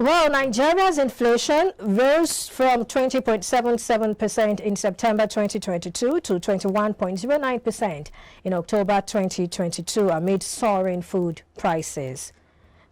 Well, Nigeria's inflation rose from 20.77% in September 2022 to 21.09% in October 2022 amid soaring food prices.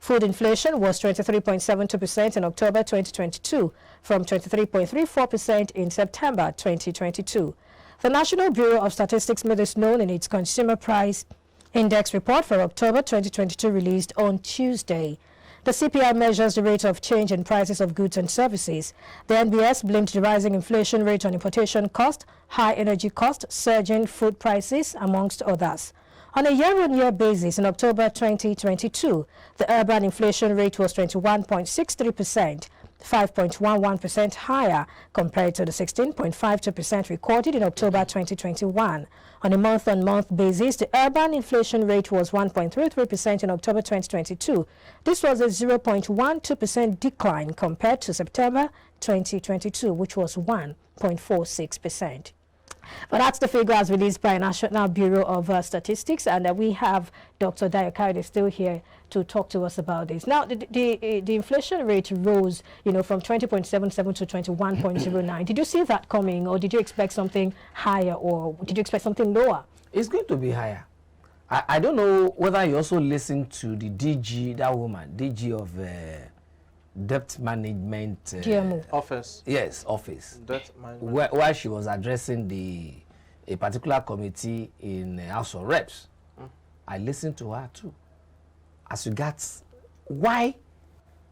Food inflation was 23.72% in October 2022 from 23.34% in September 2022. The National Bureau of Statistics made this known in its Consumer Price Index report for October 2022 released on Tuesday. The CPI measures the rate of change in prices of goods and services. The NBS blamed the rising inflation rate on importation cost, high energy cost, surging food prices, amongst others. On a year-on-year basis, in October 2022, the urban inflation rate was 21.63%, 5.11% higher compared to the 16.52% recorded in October 2021. On a month-on-month basis, the urban inflation rate was 1.33% in October 2022. This was a 0.12% decline compared to September 2022, which was 1.46%. But that's the figure as released by National Bureau of Statistics, and we have Dr. Dayo Kayode still here to talk to us about this. Now, the inflation rate rose, from 20.77 to 21.09. Did you see that coming, or did you expect something higher, or did you expect something lower? It's going to be higher. I don't know whether you also listened to the DG, that woman, DG of Debt Management DMO. Office. Yes, office. Debt management. Where she was addressing a particular committee in House of Reps. I listened to her too. As regards why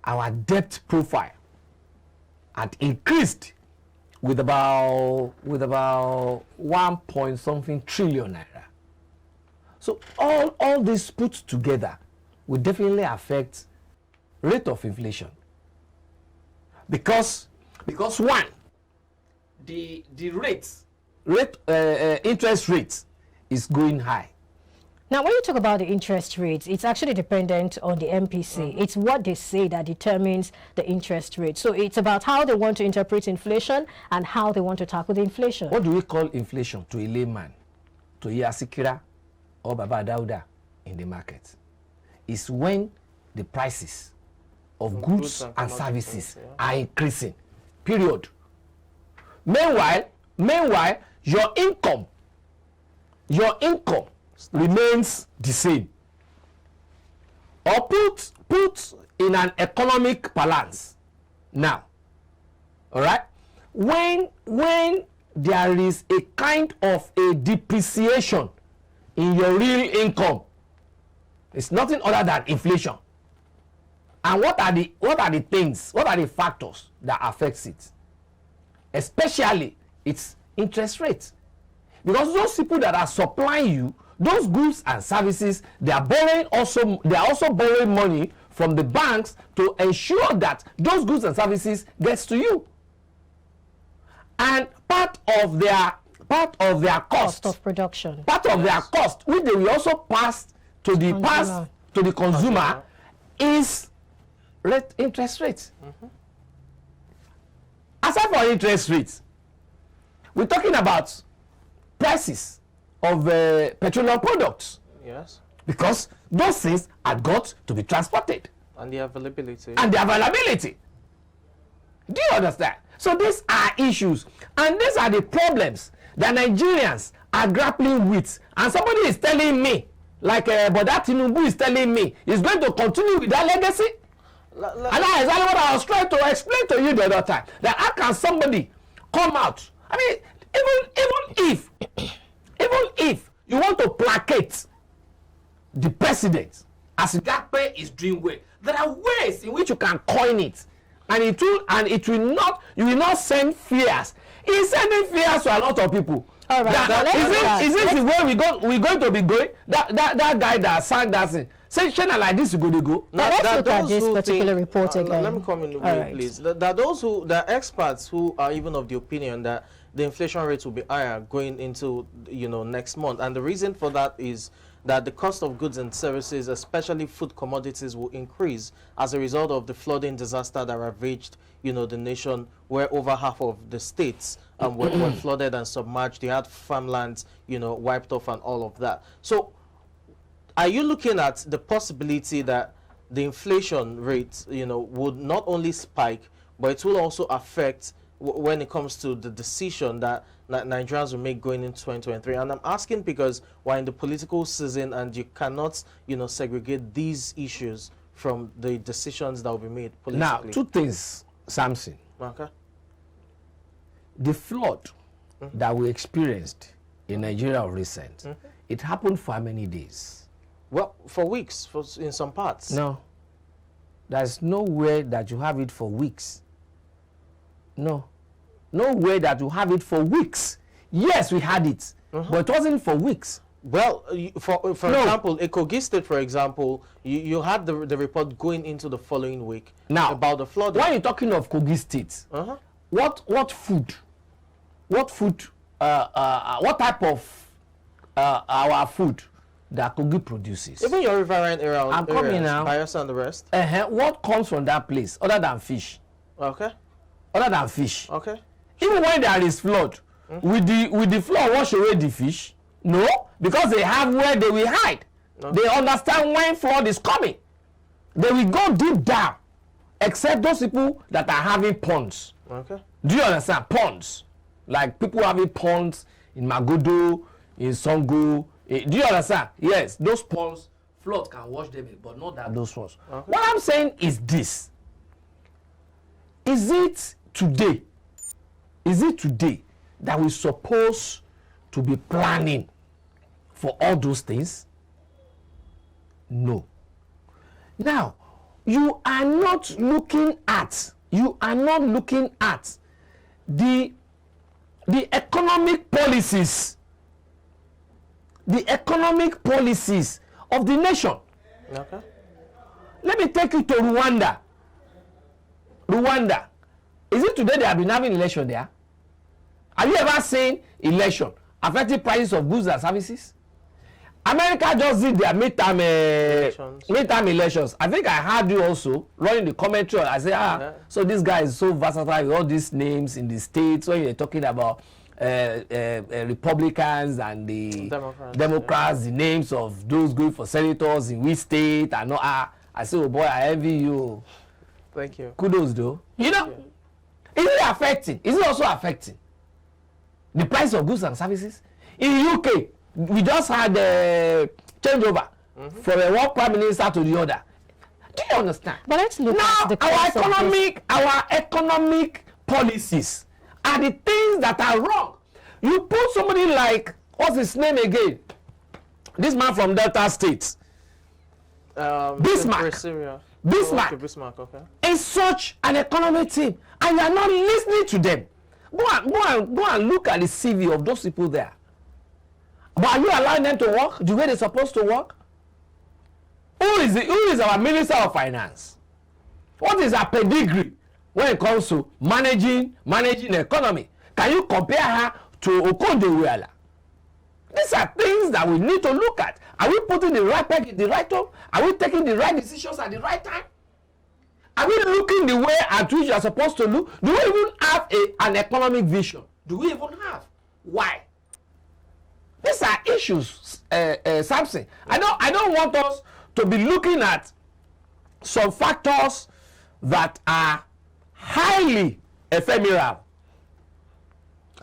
our debt profile had increased with about 1 point something trillion naira. So all this put together will definitely affect rate of inflation. Because one, the interest rate is going high. Now, when you talk about the interest rates, it's actually dependent on the MPC. It's what they say that determines the interest rate. So it's about how they want to interpret inflation and how they want to tackle the inflation. What do we call inflation to a layman, to Yasikira or Baba Dauda in the market? It's when the prices of goods and services are increasing, period. Meanwhile, your income remains the same, or put in an economic balance. Now, all right, when there is a kind of a depreciation in your real income, it's nothing other than inflation. And what are the factors that affects it? Especially its interest rate. Because those people that are supplying you those goods and services, they are also borrowing money from the banks to ensure that those goods and services gets to you. And part of their cost of production, their cost, which they will also pass to the consumer, is interest rates. Aside from interest rates, we're talking about prices of petroleum products. Yes. Because those things are got to be transported. And the availability. Do you understand? So these are issues, and these are the problems that Nigerians are grappling with. And somebody is telling me, like Boda Tinubu is telling me, is going to continue with that legacy. And that's exactly what I was trying to explain to you the other time. That how can somebody come out? I mean, even if you want to placate the president as Gakpe is doing well, there are ways in which you can coin it, and you will not send fears. He's sending fears to a lot of people. All right. Is this the way we're going to be going? That guy that sang that thing. Say China like this, you go to go. Now let's look at this particular report again. Let me come in, please. There are experts who are even of the opinion that the inflation rate will be higher going into next month, and the reason for that is that the cost of goods and services, especially food commodities, will increase as a result of the flooding disaster that ravaged the nation, where over half of the states were flooded and submerged. They had farmlands wiped off and all of that. So are you looking at the possibility that the inflation rate, would not only spike, but it will also affect when it comes to the decision that Nigerians will make going into 2023. And I'm asking because we're in the political season, and you cannot, segregate these issues from the decisions that will be made politically. Now, two things, Samson. Okay. The flood that we experienced in Nigeria of recent, it happened for how many days? Well, for weeks, in some parts. No. There's no way that you have it for weeks. No. No way that you have it for weeks. Yes, we had it, but it wasn't for weeks. Well, for example, a Kogi State, for example, you had the report going into the following week now about the flooding. When you're talking of Kogi State, what food? What type of our food that Kogi produces? Even your riverine area, I'm coming now. Bayelsa and the rest. What comes from that place other than fish? Okay. Other than fish. Okay. Even when there is flood, with the flood wash away the fish? No, because they have where they will hide. Okay. They understand when flood is coming. They will go deep down, except those people that are having ponds. Okay. Do you understand? Ponds. Like people having ponds in Magodo, in Songo. Do you understand? Yes, those ponds, flood can wash them in, but not that those ones. Okay. What I'm saying is this. Is it today that we're supposed to be planning for all those things? No. Now, you are not looking at the economic policies of the nation. Okay. Let me take you to Rwanda. Is it today they have been having election there? Have you ever seen election affecting prices of goods and services? America just did their midterm elections. I think I heard you also running the commentary. I say, so this guy is so versatile with all these names in the states. When you're talking about Republicans and the Democrats, the names of those going for senators in which state and all. I say, oh boy, I envy you. Thank you. Kudos though. Is it affecting? Is it also affecting the price of goods and services? In UK, we just had a changeover from one prime minister to the other. Do you understand? But let's look now, at the our economic policies are the things that are wrong. You put somebody like, what's his name again? This man from Delta State. Bismarck. Bismarck, okay. Is such an economic team, and you are not listening to them. Go and look at the CV of those people there. But are you allowing them to work the way they're supposed to work? Who is our Minister of Finance? What is her pedigree when it comes to managing the economy? Can you compare her to Okonjo-Iweala? These are things that we need to look at. Are we putting the right peg in the right hole? Are we taking the right decisions at the right time? Are we looking the way at which you are supposed to look? Do we even have an economic vision? Do we even have? Why? These are issues, Samson. I don't want us to be looking at some factors that are highly ephemeral.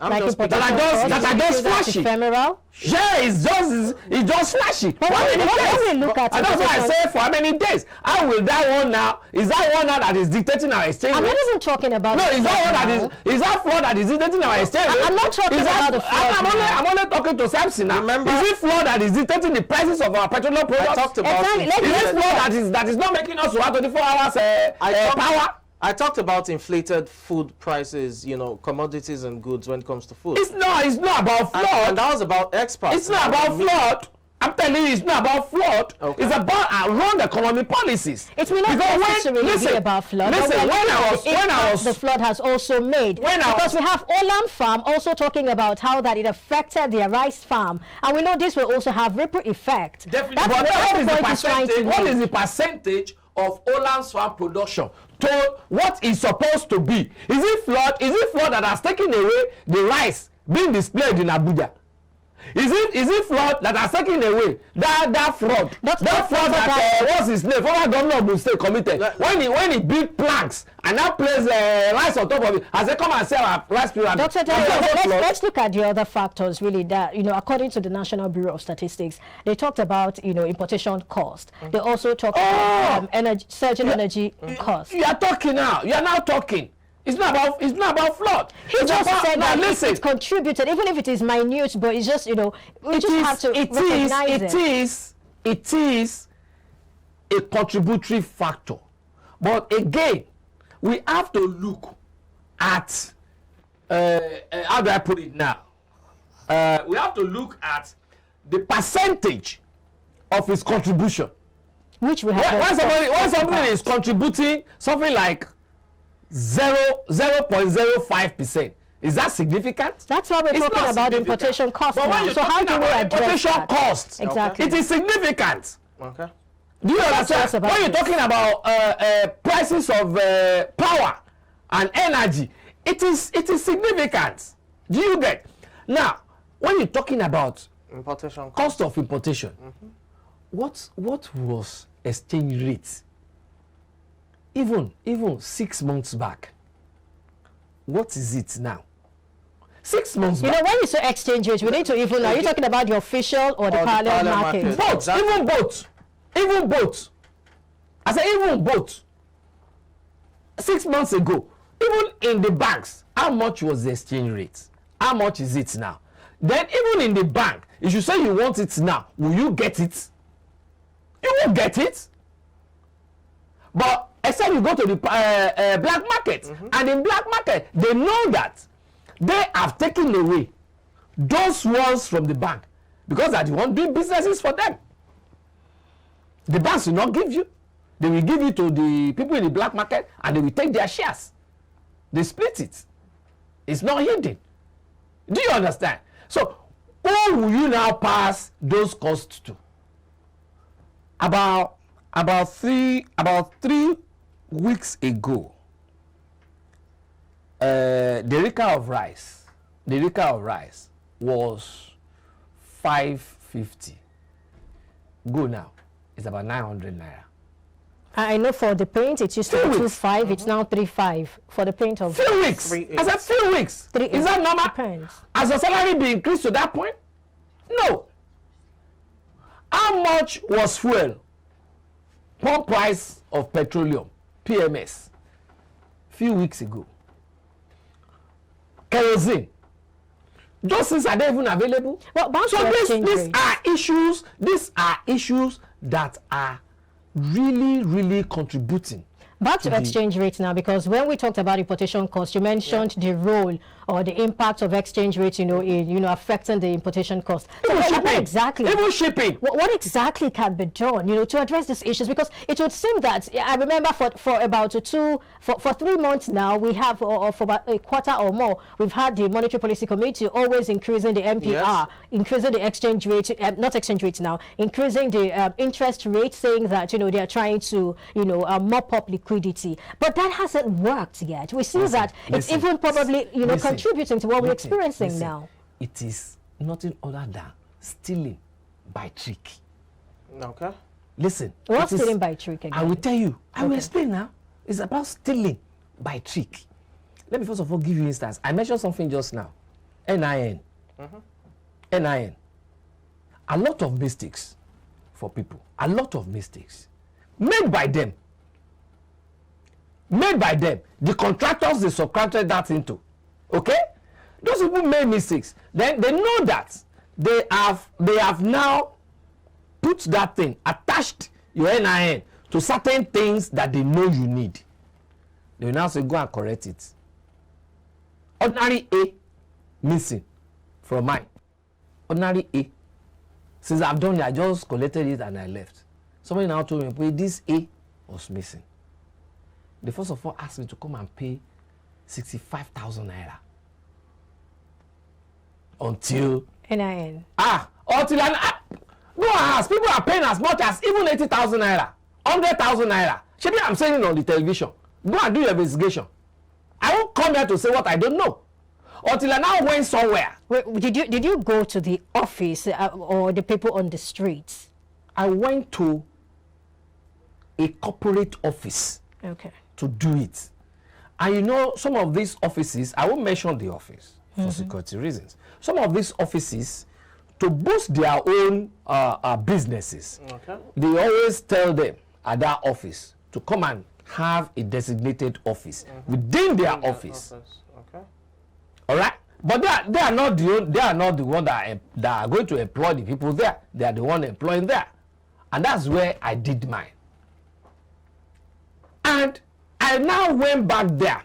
That are just flashy. Ephemeral? Yeah, it's just flashy. But when we look at and that's why I say for how many days? How will that one now? Is that one now that is dictating our exchange rate? I'm not even talking about. No, is that flood that is dictating our exchange rate? I'm not talking about the flood. I'm only talking to Samson now. Remember, is it flood that is dictating the prices of our petroleum products? I talked about is it flood that is not making us to have 24 hours power? I talked about inflated food prices, commodities and goods when it comes to food. It's not about flood. And that was about exports. It's not about flood. I'm telling you, it's not about flood. Okay. It's about wrong economic policies. It may not necessarily be about flood. Listen, when I was the flood has also made. Because we have Olam Farm also talking about how that it affected their rice farm, and we know this will also have ripple effect. Definitely. That's what is the percentage of Olam's farm production to what is supposed to be? Is it flood that has taken away the rice being displayed in Abuja? Is it fraud that has taken away that fraud? That fraud that what's his name? Former governor of the state committed. When he built planks and now place rice on top of it, as they come and sell our rice pyramid. Dr. Let's look at the other factors really that, according to the National Bureau of Statistics, they talked about, importation cost. They also talked about surging energy cost. You are talking now. You are now talking. It's not about flood. He just said that listen. it contributed, even if it is minute, but it's just, we have to recognize it is a contributory factor. But again, we have to look at, how do I put it now? We have to look at the percentage of his contribution. Which we have. When somebody is contributing something like 0.05%, is that significant? That's why we're talking about importation cost now. So how do we address that? Cost, exactly. It is significant. Okay. Do you understand? When you're talking about prices of power and energy, it is significant. Do you get? Now, when you're talking about importation cost of importation, what was exchange rate? Even 6 months back, what is it now? 6 months back. When you say exchange rate, we need to even, are you talking about the official or the parallel market? Both, exactly. Even both. I say even both. 6 months ago, even in the banks, how much was the exchange rate? How much is it now? Then even in the bank, if you say you want it now, will you get it? You won't get it. But except you go to the black market, and in black market, they know that they have taken away those ones from the bank because that you want doing businesses for them. The banks will not give you. They will give it to the people in the black market, and they will take their shares. They split it. It's not hidden. Do you understand? So who will you now pass those costs to? About 3 weeks ago, the acre of rice was 550. Go now, it's about 900 naira. I know for the paint it used to be 2.5, it's now 3.5 for the paint of few weeks. I said few weeks. Is that normal? Depends. Has the salary been increased to that point? No. How much was fuel? Pump price of petroleum, PMS, few weeks ago. Kerosene. Those things are not even available. Well, so these are issues that are really contributing. Back to exchange rates now, because when we talked about importation cost, you mentioned the role or the impact of exchange rates, affecting the importation cost. So what exactly can be done, to address these issues? Because it would seem that I remember for about 3 months now, we have, or for about a quarter or more, we've had the Monetary Policy Committee always increasing the MPR, increasing the exchange rate, not exchange rates now, increasing the interest rate, saying that they are trying to mop up liquidity. But that hasn't worked yet. We see that it's even probably contributing to what we're experiencing now. It is nothing other than stealing by trick. Okay. Listen. What's stealing by trick again? I will tell you. I will explain now. It's about stealing by trick. Let me first of all give you an instance. I mentioned something just now. NIN. NIN. A lot of mistakes for people. A lot of mistakes. Made by them. The contractors they subcontracted that into. Okay? Those people made mistakes. Then they know that they have now put that thing, attached your NIN to certain things that they know you need. They will now say, go and correct it. Ordinary A missing from mine. Ordinary A. Since I've done it, I just collected it and I left. Somebody now told me, well, this A was missing. They first of all asked me to come and pay 65,000 naira. Until NIN. Until go and ask. People are paying as much as even 80,000 naira, 100,000 naira. Maybe I'm saying it on the television. Go and do your investigation. I won't come here to say what I don't know. until I now went somewhere. Wait, did you go to the office or the people on the streets? I went to a corporate office to do it. And you know, some of these offices, I won't mention the office for security reasons. Some of these offices, to boost their own businesses, they always tell them at that office to come and have a designated office within their office. Okay. All right, but they are not the one that are going to employ the people there. They are the one employing there, and that's where I did mine. And I now went back there.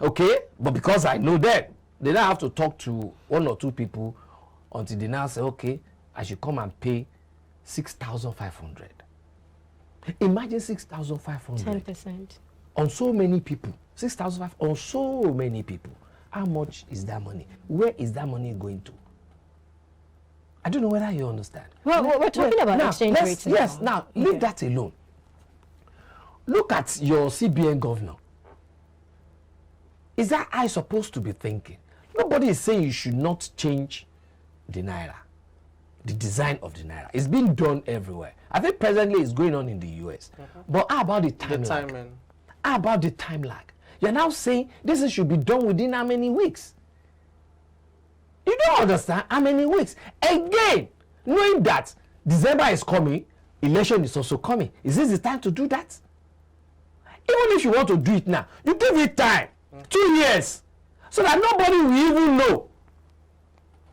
Okay, but because I know them, they now have to talk to 1 or 2 people until they now say, okay, I should come and pay 6,500. Imagine 6,500 10% on so many people. 6,500 on so many people. How much is that money? Where is that money going to? I don't know whether you understand. Well, we're talking about now, exchange rates now. Yes, now leave that alone. Look at your CBN governor. Is that I supposed to be thinking? Nobody is saying you should not change the naira, the design of the naira. It's being done everywhere. I think presently it's going on in the US. But how about the time lag? How about the time lag? You're now saying this should be done within how many weeks? You don't understand how many weeks. Again, knowing that December is coming, election is also coming. Is this the time to do that? Even if you want to do it now, you give it time, 2 years, so that nobody will even know.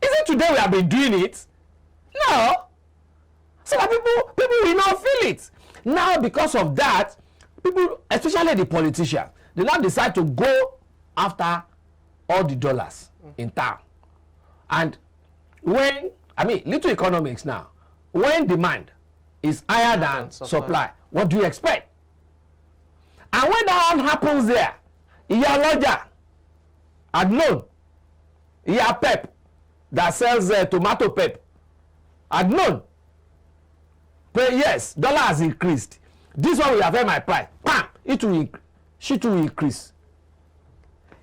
Is it today we have been doing it? No. So that people will not feel it. Now, because of that, people, especially the politicians, they now decide to go after all the dollars in town. And when, I mean, little economics now, when demand is higher than supply, what do you expect? And when that one happens there, Iyaloja had known, Pep that sells tomato pep had known, but yes, dollar has increased. This one will affect my price. Bam! She too will increase.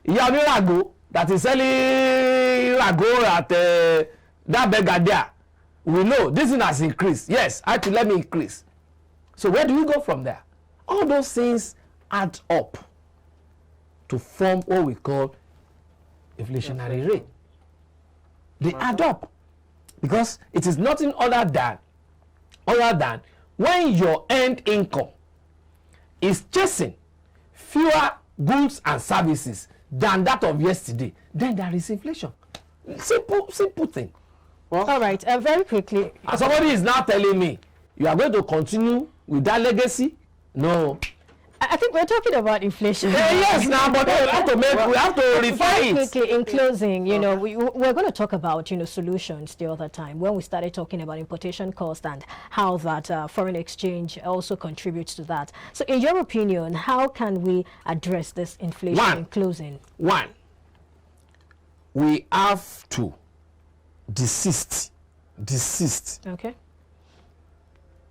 Rago that is selling rago at that beggar there, we know this thing has increased. Yes, I have to let me increase. So where do we go from there? All those things add up to form what we call inflationary rate. They add up because it is nothing other than when your end income is chasing fewer goods and services than that of yesterday, then there is inflation. Simple thing. Well, all right, very quickly. And somebody is now telling me you are going to continue with that legacy. No. I think we're talking about inflation. Yes, now, but we have to refine it. Quickly, in closing, you know, we're going to talk about, you know, solutions the other time when we started talking about importation cost and how that foreign exchange also contributes to that. So, in your opinion, how can we address this inflation in closing? One, we have to desist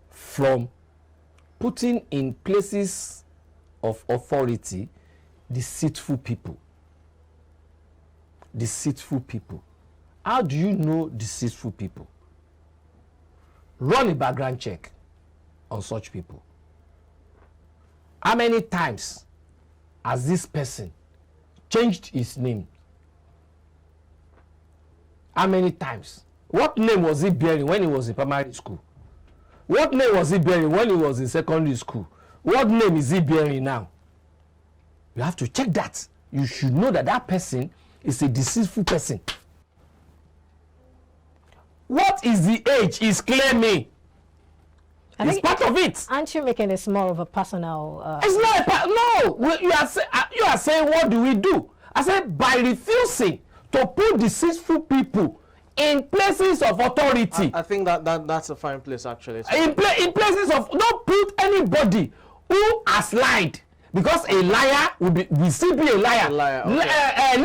from putting in places of authority deceitful people. How do you know deceitful people? Run a background check on such people. How many times has this person changed his name? How many times? What name was he bearing when he was in primary school? What name was he bearing when he was in secondary school? What name is he bearing now? You have to check that. You should know that that person is a deceitful person. What is the age he's claiming? It's part of it. Aren't you making this more of a personal... It's not no. You are saying, what do we do? I said, by refusing to put deceitful people in places of authority. I think that's a fine place, actually. In places of... Don't put anybody who has lied, because a liar will still be a liar. Okay.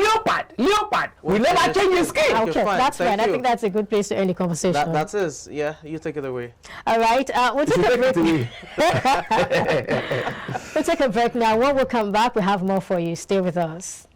Leopard will never change his skin. Okay, that's fine. I think that's a good place to end the conversation. That is, yeah, you take it away. All right, we'll take a break. We'll take a break now. When we come back, we have more for you. Stay with us.